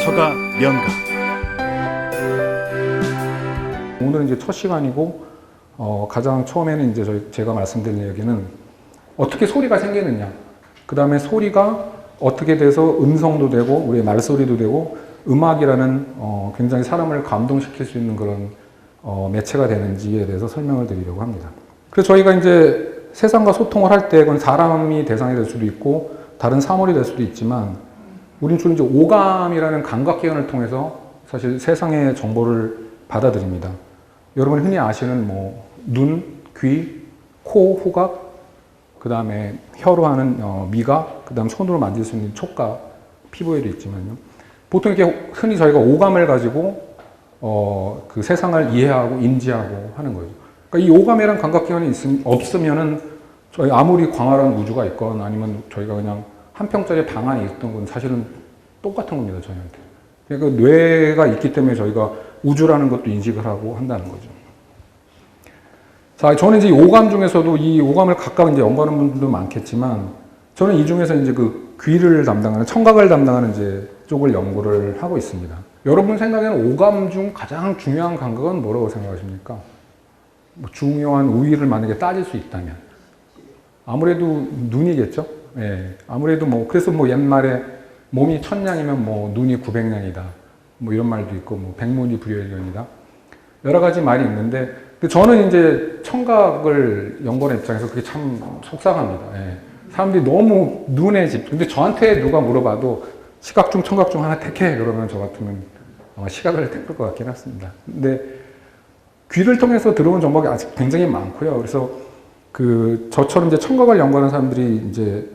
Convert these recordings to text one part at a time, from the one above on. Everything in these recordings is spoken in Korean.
서가 명가. 오늘은 이제 첫 시간이고 가장 처음에는 이제 제가 말씀드릴 얘기는 어떻게 소리가 생기느냐, 그 다음에 소리가 어떻게 돼서 음성도 되고 우리의 말소리도 되고 음악이라는 굉장히 사람을 감동시킬 수 있는 그런 매체가 되는지에 대해서 설명을 드리려고 합니다. 그래서 저희가 이제 세상과 소통을 할 때 그건 사람이 대상이 될 수도 있고 다른 사물이 될 수도 있지만 우리는 주로 이제 오감이라는 감각기관을 통해서 사실 세상의 정보를 받아들입니다. 여러분이 흔히 아시는 뭐 눈, 귀, 코, 후각, 그 다음에 혀로 하는 미각, 그 다음 손으로 만질 수 있는 촉각, 피부에도 있지만요. 보통 이렇게 흔히 저희가 오감을 가지고 그 세상을 이해하고 인지하고 하는 거죠. 그러니까 이 오감이란 감각기관이 없으면은 저희 아무리 광활한 우주가 있건 아니면 저희가 그냥 한 평짜리 방 안에 있던 건 사실은 똑같은 겁니다, 저희한테. 그러니까 뇌가 있기 때문에 저희가 우주라는 것도 인식을 하고 한다는 거죠. 자, 저는 이제 오감 중에서도 이 오감을 각각 이제 연구하는 분들도 많겠지만 저는 이 중에서 이제 그 귀를 담당하는, 청각을 담당하는 이제 쪽을 연구를 하고 있습니다. 여러분 생각에는 오감 중 가장 중요한 감각은 뭐라고 생각하십니까? 뭐 중요한 우위를 만약에 따질 수 있다면 아무래도 눈이겠죠. 예, 아무래도 뭐 그래서 뭐 옛말에 몸이 천냥이면 뭐 눈이 900냥이다. 뭐 이런 말도 있고 뭐 백문이 불여일견이다. 여러 가지 말이 있는데 근데 저는 이제 청각을 연구하는 입장에서 그게 참 속상합니다. 예. 사람들이 너무 눈에 근데 저한테 누가 물어봐도 시각 중 청각 중 하나 택해 그러면 저 같으면 아마 시각을 택할 것 같긴 했습니다. 근데 귀를 통해서 들어온 정보가 아직 굉장히 많고요. 그래서 그 저처럼 이제 청각을 연구하는 사람들이 이제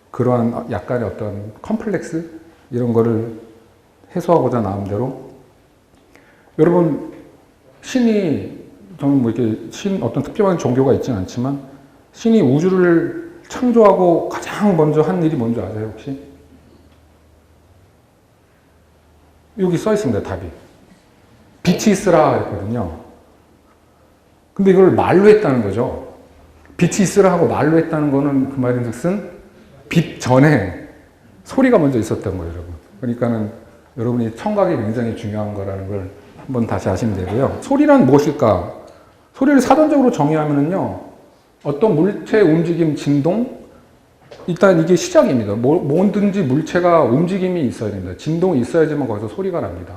그러한 약간의 어떤 컴플렉스 이런 거를 해소하고자 나름대로 여러분 신이 저는 뭐 이렇게 어떤 특별한 종교가 있지는 않지만 신이 우주를 창조하고 가장 먼저 한 일이 뭔지 아세요 혹시? 여기 써 있습니다 답이. 빛이 있으라 했거든요. 근데 이걸 말로 했다는 거죠. 빛이 있으라 하고 말로 했다는 거는 그 말인즉슨 빛 전에 소리가 먼저 있었던 거예요, 여러분. 그러니까는 여러분이 청각이 굉장히 중요한 거라는 걸 한번 다시 아시면 되고요. 소리란 무엇일까? 소리를 사전적으로 정의하면은요, 어떤 물체의 움직임, 진동, 일단 이게 시작입니다. 뭐든지 물체가 움직임이 있어야 됩니다. 진동이 있어야지만 거기서 소리가 납니다.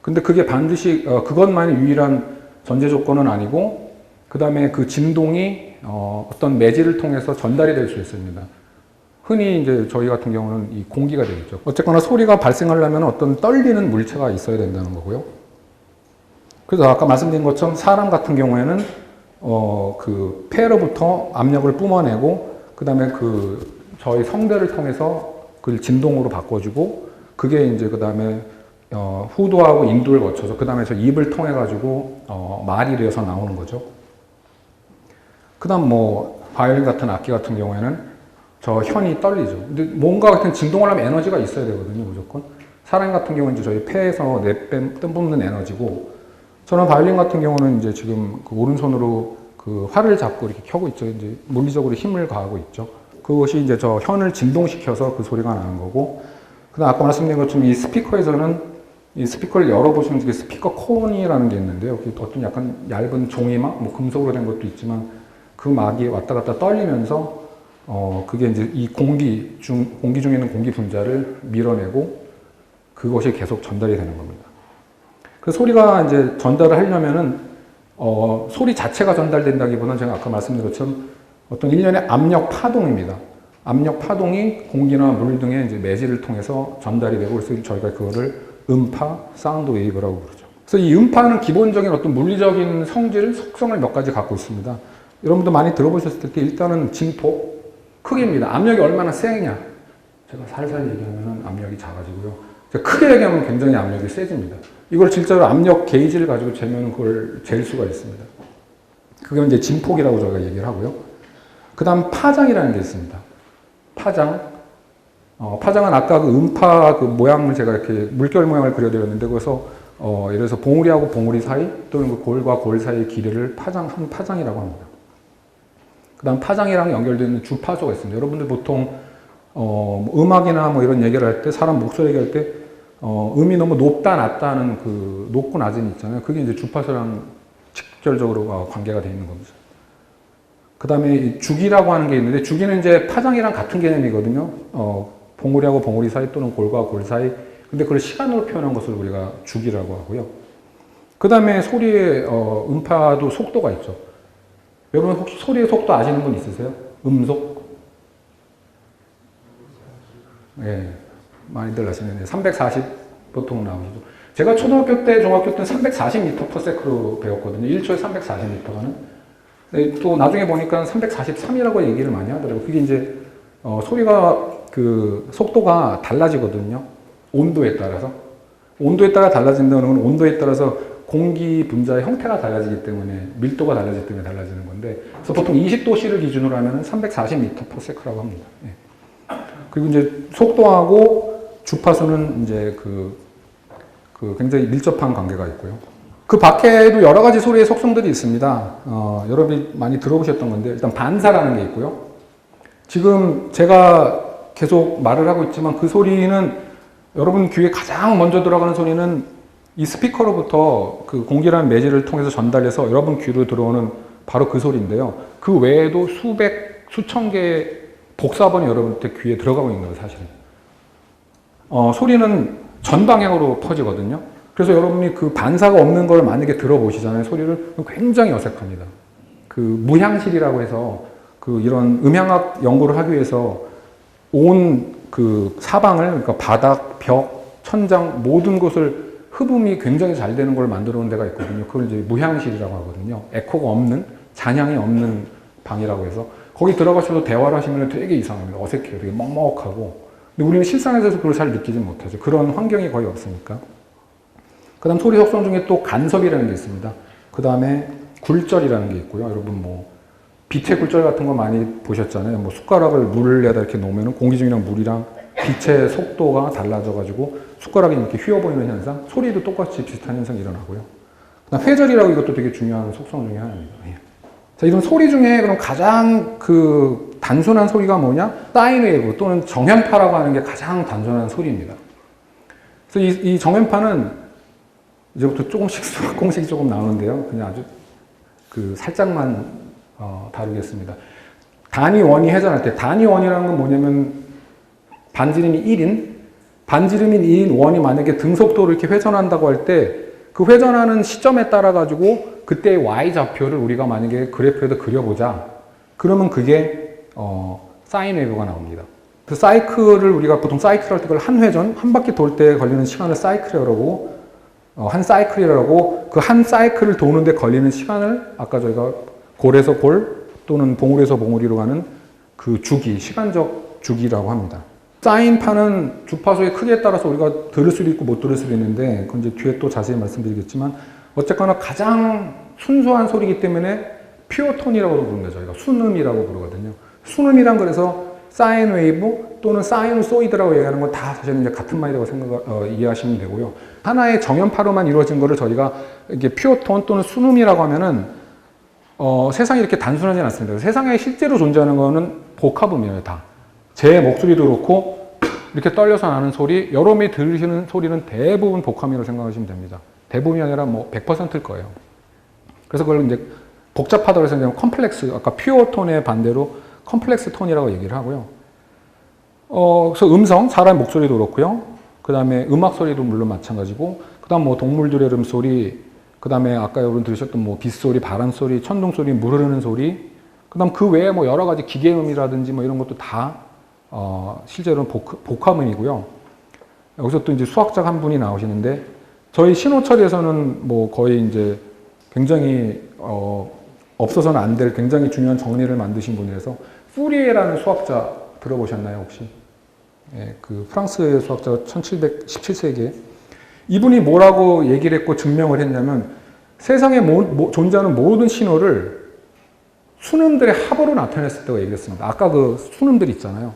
근데 그게 반드시 그것만이 유일한 전제 조건은 아니고, 그 다음에 그 진동이 어떤 매질을 통해서 전달이 될 수 있습니다. 흔히 이제 저희 같은 경우는 이 공기가 되겠죠. 어쨌거나 소리가 발생하려면 어떤 떨리는 물체가 있어야 된다는 거고요. 그래서 아까 말씀드린 것처럼 사람 같은 경우에는 그 폐로부터 압력을 뿜어내고 그 다음에 그 저희 성대를 통해서 그걸 진동으로 바꿔주고 그게 이제 그 다음에 후두하고 인두를 거쳐서 그 다음에 저 입을 통해 가지고 말이 되어서 나오는 거죠. 그 다음 뭐 바이올린 같은 악기 같은 경우에는 저 현이 떨리죠. 근데 뭔가 같은 진동을 하면 에너지가 있어야 되거든요, 무조건. 사람 같은 경우는 이제 저희 폐에서 내뿜는 에너지고, 저는 바이올린 같은 경우는 이제 지금 그 오른손으로 그 활을 잡고 이렇게 켜고 있죠. 이제 물리적으로 힘을 가하고 있죠. 그것이 이제 저 현을 진동시켜서 그 소리가 나는 거고, 그 다음 아까 말씀드린 것처럼 이 스피커에서는 이 스피커를 열어보시면 이게 스피커 콘이라는 게 있는데요. 어떤 약간 얇은 종이막, 뭐 금속으로 된 것도 있지만 그 막이 왔다 갔다 떨리면서 그게 이제 이 공기 중에 있는 공기 분자를 밀어내고 그것이 계속 전달이 되는 겁니다. 그 소리가 이제 전달을 하려면은, 소리 자체가 전달된다기보다는 제가 아까 말씀드린 것처럼 어떤 일련의 압력 파동입니다. 압력 파동이 공기나 물 등의 이제 매질을 통해서 전달이 되고 그래서 저희가 그거를 음파, 사운드 웨이브라고 부르죠. 그래서 이 음파는 기본적인 어떤 물리적인 속성을 몇 가지 갖고 있습니다. 여러분도 많이 들어보셨을 때 일단은 진폭, 크기입니다. 압력이 얼마나 세냐. 제가 살살 얘기하면 압력이 작아지고요. 제가 크게 얘기하면 굉장히 압력이 세집니다. 이걸 실제로 압력 게이지를 가지고 재면 그걸 잴 수가 있습니다. 그게 이제 진폭이라고 저희가 얘기를 하고요. 그 다음 파장이라는 게 있습니다. 파장. 파장은 아까 그 음파 그 모양을 제가 이렇게 물결 모양을 그려드렸는데 그래서 예를 들어서 봉우리하고 봉우리 사이 또는 그 골과 골 사이의 길이를 한 파장이라고 합니다. 그 다음 파장이랑 연결되는 주파수가 있습니다. 여러분들 보통 음악이나 뭐 이런 얘기를 할 때 사람 목소리 얘기할 때 음이 너무 높다, 낮다는 그 높고 낮은 있잖아요. 그게 이제 주파수랑 직접적으로 관계가 되어 있는 겁니다. 그 다음에 주기라고 하는 게 있는데, 주기는 이제 파장이랑 같은 개념이거든요. 봉우리하고 봉우리 사이 또는 골과 골 사이. 근데 그걸 시간으로 표현한 것을 우리가 주기라고 하고요. 그 다음에 소리의 음파도 속도가 있죠. 여러분 혹시 소리의 속도 아시는 분 있으세요? 음속? 예, 많이들 아시는데 340 보통 나오시죠. 제가 초등학교 때, 중학교 때는 340m/s로 배웠거든요. 1초에 340m가는. 또 나중에 보니까 343이라고 얘기를 많이 하더라고요. 그게 이제 소리가 그 속도가 달라지거든요. 온도에 따라서. 온도에 따라 달라진다는 건 온도에 따라서 공기 분자의 형태가 달라지기 때문에, 밀도가 달라지기 때문에 달라지는 건데, 그래서 보통 20도씨를 기준으로 하면 340m/s라고 합니다. 예. 그리고 이제 속도하고 주파수는 이제 굉장히 밀접한 관계가 있고요. 그 밖에도 여러 가지 소리의 속성들이 있습니다. 여러분이 많이 들어보셨던 건데, 일단 반사라는 게 있고요. 지금 제가 계속 말을 하고 있지만 그 소리는, 여러분 귀에 가장 먼저 들어가는 소리는 이 스피커로부터 그 공기라는 매질을 통해서 전달해서 여러분 귀로 들어오는 바로 그 소리인데요. 그 외에도 수백, 수천 개의 복사본이 여러분들 귀에 들어가고 있는 거예요, 사실은. 소리는 전방향으로 퍼지거든요. 그래서 여러분이 그 반사가 없는 걸 만약에 들어보시잖아요, 소리를. 굉장히 어색합니다. 그 무향실이라고 해서 이런 음향학 연구를 하기 위해서 온 그 사방을, 그러니까 바닥, 벽, 천장 모든 곳을 흡음이 굉장히 잘 되는 걸 만들어 놓은 데가 있거든요. 그걸 이제 무향실이라고 하거든요. 에코가 없는, 잔향이 없는 방이라고 해서 거기 들어가셔서 대화를 하시면 되게 이상합니다. 어색해요. 되게 먹먹하고. 근데 우리는 실생활에서 그걸 잘 느끼지 못하죠. 그런 환경이 거의 없으니까. 그 다음 소리 속성 중에 또 간섭이라는 게 있습니다. 그 다음에 굴절이라는 게 있고요. 여러분 빛의 굴절 같은 거 많이 보셨잖아요. 숟가락을 물에다 이렇게 놓으면 공기 중이랑 물이랑 빛의 속도가 달라져가지고 숟가락이 이렇게 휘어보이는 현상, 소리도 똑같이 비슷한 현상이 일어나고요. 그다음 회절이라고, 이것도 되게 중요한 속성 중에 하나입니다. 예. 자, 이런 소리 중에 그럼 가장 단순한 소리가 뭐냐? 사인웨이브 또는 정연파라고 하는 게 가장 단순한 소리입니다. 그래서 이 정연파는 이제부터 공식이 조금 나오는데요. 그냥 아주 살짝만 다루겠습니다. 단위 원이 회전할 때, 단위 원이라는 건 뭐냐면 반지름이 1인, 반지름인 2인 원이 만약에 등속도를 이렇게 회전한다고 할 때, 그 회전하는 시점에 따라 가지고 그때의 y-좌표를 우리가 만약에 그래프에다 그려보자. 그러면 그게 사인 웨이브가 나옵니다. 그 사이클을 우리가 보통 사이클 할 때 그걸 한 회전, 한 바퀴 돌 때 걸리는 시간을 사이클이라고, 한 사이클이라고, 그 한 사이클을 도는데 걸리는 시간을 아까 저희가 골에서 골 또는 봉우리에서 봉우리로 가는 그 주기, 시간적 주기라고 합니다. 사인파는 주파수의 크기에 따라서 우리가 들을 수도 있고 못 들을 수도 있는데, 그건 이제 뒤에 또 자세히 말씀드리겠지만, 어쨌거나 가장 순수한 소리이기 때문에 퓨어톤이라고 부릅니다. 저희가 순음이라고 부르거든요. 순음이란, 그래서 사인 웨이브 또는 사이누소이드라고 얘기하는 건 다 사실은 이제 같은 말이라고 이해하시면 되고요. 하나의 정연파로만 이루어진 거를 저희가 이게 퓨어톤 또는 순음이라고 하면은 세상이 이렇게 단순하지 않습니다. 세상에 실제로 존재하는 거는 복합음이에요, 다. 제 목소리도 그렇고 이렇게 떨려서 나는 소리, 여러분이 들으시는 소리는 대부분 복합이라고 생각하시면 됩니다. 대부분이 아니라 100%일 거예요. 그래서 그걸 이제 복잡하다고 해서 그냥 컴플렉스, 아까 퓨어 톤의 반대로 컴플렉스 톤이라고 얘기를 하고요. 그래서 음성, 사람 목소리도 그렇고요. 그 다음에 음악 소리도 물론 마찬가지고, 그 다음 동물들의 음소리, 그 다음에 아까 여러분 들으셨던 빗소리, 바람소리, 천둥소리, 물 흐르는 소리, 그 다음 그 외에 여러 가지 기계음이라든지 이런 것도 다 실제로는 복합음이고요. 여기서 또 이제 수학자 한 분이 나오시는데, 저희 신호처리에서는 거의 이제 굉장히 없어서는 안 될 굉장히 중요한 정리를 만드신 분이라서, 푸리에라는 수학자 들어보셨나요, 혹시? 예, 그 프랑스의 수학자 17세기에 이분이 뭐라고 얘기를 했고 증명을 했냐면, 세상에 존재하는 모든 신호를 순음들의 합으로 나타낼 수 있다고 얘기를 했습니다. 아까 그 순음들 있잖아요.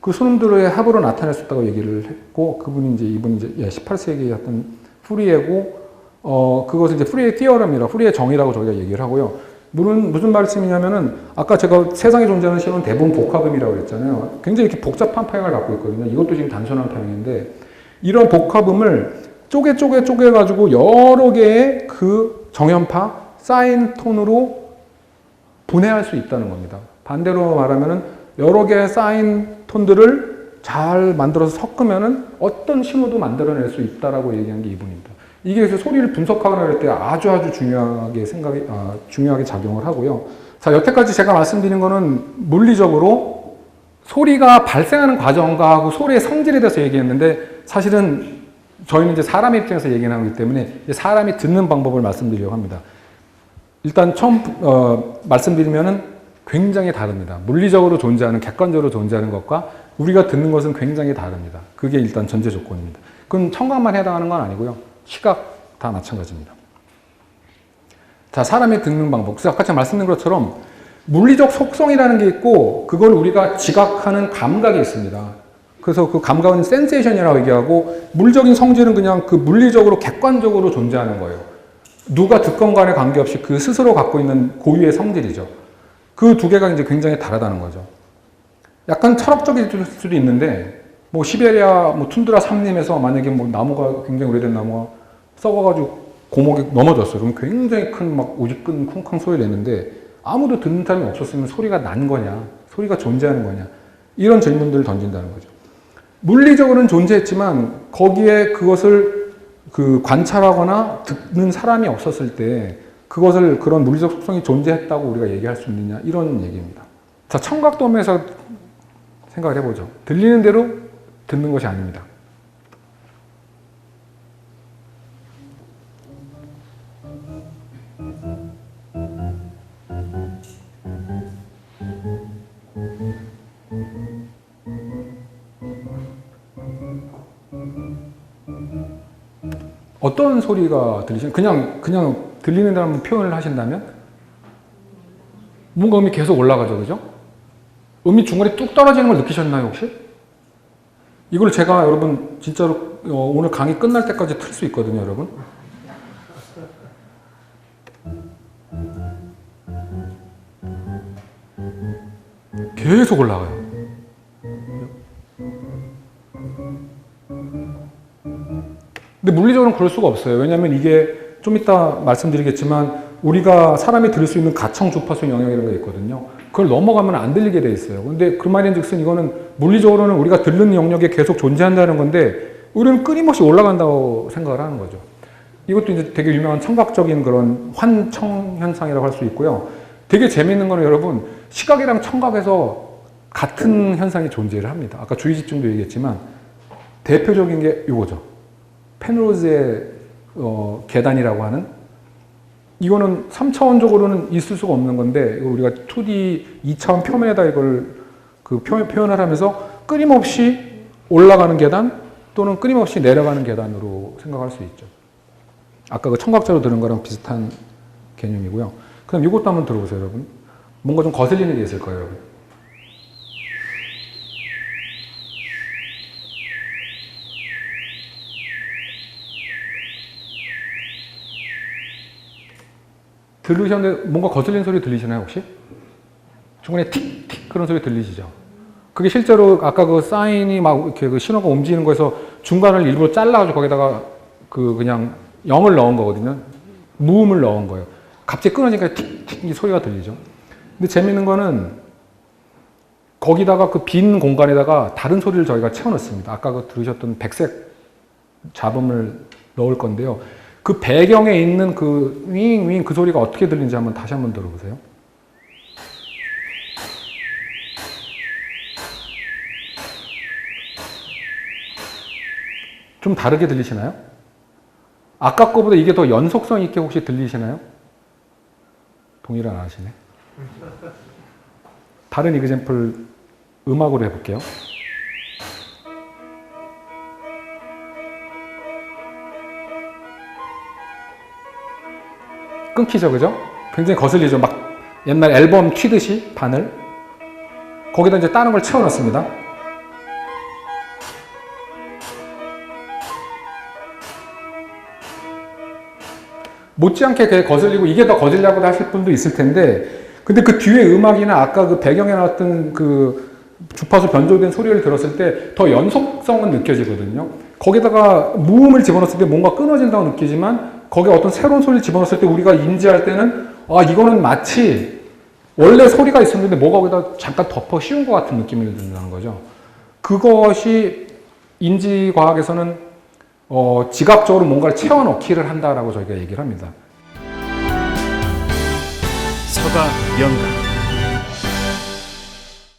그 순음들의 합으로 나타낼 수 있다고 얘기를 했고, 이분이 이제 18세기에 했던 푸리에고, 그것을 이제 푸리에 띠어럼이라, 푸리에 정의라고 저희가 얘기를 하고요. 무슨 말씀이냐면은, 아까 제가 세상에 존재하는 신호는 대부분 복합음이라고 했잖아요. 굉장히 이렇게 복잡한 파형을 갖고 있거든요. 이것도 지금 단순한 파형인데, 이런 복합음을 쪼개가지고 여러 개의 그 정연파, 사인 톤으로 분해할 수 있다는 겁니다. 반대로 말하면은 여러 개의 사인 톤들을 잘 만들어서 섞으면은 어떤 신호도 만들어낼 수 있다라고 얘기한 게 이분입니다. 이게 그래서 소리를 분석하거나 할 때 아주 중요하게 중요하게 작용을 하고요. 자, 여태까지 제가 말씀드린 거는 물리적으로 소리가 발생하는 과정과 하고 소리의 성질에 대해서 얘기했는데 사실은 저희는 이제 사람의 입장에서 얘기를 하기 때문에 사람이 듣는 방법을 말씀드리려고 합니다. 일단 처음 말씀드리면은 굉장히 다릅니다. 물리적으로 존재하는, 객관적으로 존재하는 것과 우리가 듣는 것은 굉장히 다릅니다. 그게 일단 전제 조건입니다. 그건 청각만 해당하는 건 아니고요. 시각 다 마찬가지입니다. 자, 사람이 듣는 방법. 그래서 아까 제가 말씀드린 것처럼 물리적 속성이라는 게 있고 그걸 우리가 지각하는 감각이 있습니다. 그래서 그 감각은 센세이션이라고 얘기하고 물리적인 성질은 그냥 그 물리적으로 객관적으로 존재하는 거예요. 누가 듣건 간에 관계없이 그 스스로 갖고 있는 고유의 성질이죠. 그 두 개가 이제 굉장히 다르다는 거죠. 약간 철학적일 수도 있는데 뭐 시베리아 뭐 툰드라 산림에서 만약에 뭐 나무가 굉장히 오래된 나무가 썩어가지고 고목이 넘어졌어요. 그럼 굉장히 큰 막 오직근 쿵쾅 소리를 냈는데 아무도 듣는 사람이 없었으면 소리가 난 거냐, 소리가 존재하는 거냐, 이런 질문들을 던진다는 거죠. 물리적으로는 존재했지만 거기에 그것을 그 관찰하거나 듣는 사람이 없었을 때 그것을 그런 물리적 속성이 존재했다고 우리가 얘기할 수 있느냐, 이런 얘기입니다. 자, 청각도면에서 생각을 해보죠. 들리는 대로 듣는 것이 아닙니다. 어떤 소리가 들리시나요? 그냥 들리는 대로 표현을 하신다면 뭔가 음이 계속 올라가죠, 그죠? 음이 중간에 뚝 떨어지는 걸 느끼셨나요, 혹시? 이걸 제가 여러분 진짜로 오늘 강의 끝날 때까지 틀 수 있거든요, 여러분. 계속 올라가요. 근데 물리적으로는 그럴 수가 없어요. 왜냐하면 이게 좀 이따 말씀드리겠지만 우리가 사람이 들을 수 있는 가청 주파수 영역이라는 게 있거든요. 그걸 넘어가면 안 들리게 돼 있어요. 근데 그 말인즉슨 이거는 물리적으로는 우리가 듣는 영역에 계속 존재한다는 건데 우리는 끊임없이 올라간다고 생각을 하는 거죠. 이것도 이제 되게 유명한 청각적인 그런 환청 현상이라고 할 수 있고요. 되게 재미있는 거는 여러분 시각이랑 청각에서 같은 현상이 존재를 합니다. 아까 주의집중도 얘기했지만 대표적인 게 이거죠. 펜로즈의 계단이라고 하는, 이거는 3차원적으로는 있을 수가 없는 건데 이걸 우리가 2D 2차원 표면에다 이걸 그 표현을 하면서 끊임없이 올라가는 계단 또는 끊임없이 내려가는 계단으로 생각할 수 있죠. 아까 그 청각자로 들은 거랑 비슷한 개념이고요. 그럼 이것도 한번 들어보세요, 여러분. 뭔가 좀 거슬리는 게 있을 거예요, 여러분. 들으셨는데 뭔가 거슬리는 소리 들리시나요, 혹시? 중간에 틱틱 그런 소리 들리시죠? 그게 실제로 아까 그 사인이 막 이렇게 그 신호가 움직이는 거에서 중간을 일부러 잘라가지고 거기다가 그 그냥 0을 넣은 거거든요. 무음을 넣은 거예요. 갑자기 끊어지니까 틱틱 이 소리가 들리죠. 근데 재밌는 거는 거기다가 그 빈 공간에다가 다른 소리를 저희가 채워넣습니다. 아까 그 들으셨던 백색 잡음을 넣을 건데요. 그 배경에 있는 그 윙윙 그 소리가 어떻게 들리는지 한번 다시 한번 들어보세요. 좀 다르게 들리시나요? 아까 거보다 이게 더 연속성 있게 혹시 들리시나요? 동의를 안 하시네. 다른 이그젬플 음악으로 해볼게요. 끊기죠, 그죠? 굉장히 거슬리죠. 막 옛날 앨범 튀듯이 바늘. 거기다 이제 다른 걸 채워넣습니다. 못지않게 그게 거슬리고 이게 더 거슬리라고 하실 분도 있을 텐데, 근데 그 뒤에 음악이나 아까 그 배경에 나왔던 그 주파수 변조된 소리를 들었을 때 더 연속성은 느껴지거든요. 거기다가 무음을 집어넣었을 때 뭔가 끊어진다고 느끼지만 거기에 어떤 새로운 소리를 집어넣었을 때 우리가 인지할 때는 아, 이거는 마치 원래 소리가 있었는데 뭐가 거기다 잠깐 덮어 씌운 것 같은 느낌이 든다는 거죠. 그것이 인지과학에서는 지각적으로 뭔가를 채워넣기를 한다라고 저희가 얘기를 합니다. 서가 명가